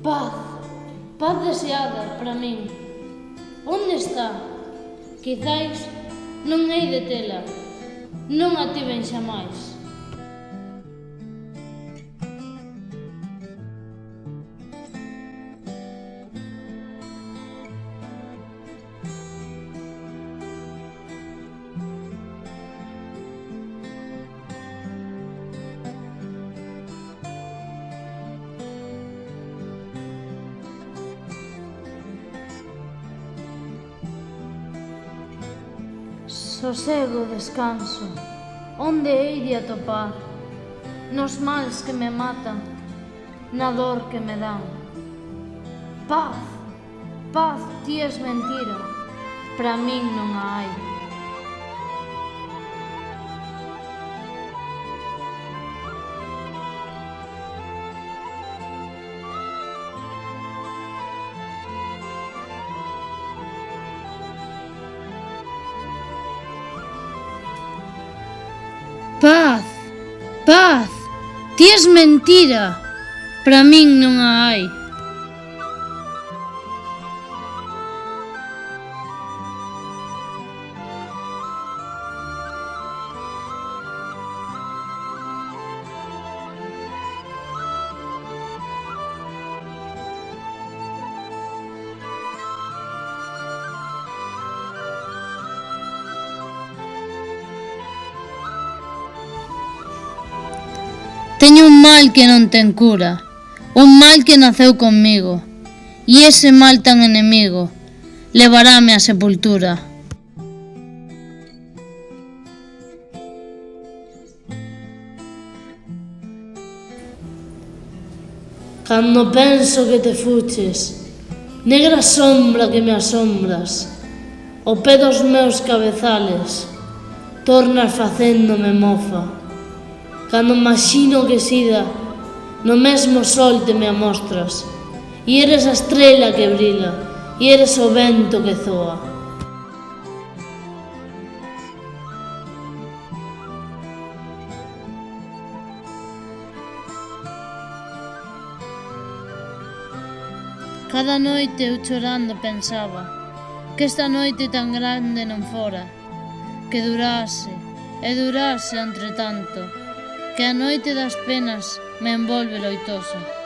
Paz, paz deseada para min. Onde está? Quizais non hei de tela, non a tiven xamais. Sosego, descanso, onde hei de atopar? Nos mals que me matan, na dor que me dan. Paz, paz, ti és mentira, para min non a hai. Paz, paz, ti és mentira, para min non a hai. Teño un mal que non ten cura, un mal que naceu conmigo, e ese mal tan enemigo levarame á sepultura. Cando penso que te fuches, negra sombra que me asombras, o pé dos meus cabezales tornas facéndome mofa. Cando imagino que sida, no mesmo sol te me amostras, e eres a estrela que brila, e eres o vento que zoa. Cada noite eu chorando pensaba que esta noite tan grande non fora, que durase e durase entre tanto, que a noite das penas me envolve loitosa.